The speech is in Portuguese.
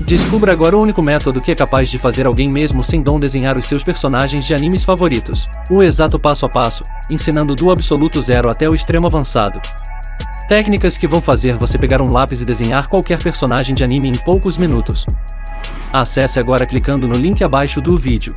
Descubra agora o único método que é capaz de fazer alguém mesmo sem dom desenhar os seus personagens de animes favoritos. O exato passo a passo, ensinando do absoluto zero até o extremo avançado. Técnicas que vão fazer você pegar um lápis e desenhar qualquer personagem de anime em poucos minutos. Acesse agora clicando no link abaixo do vídeo.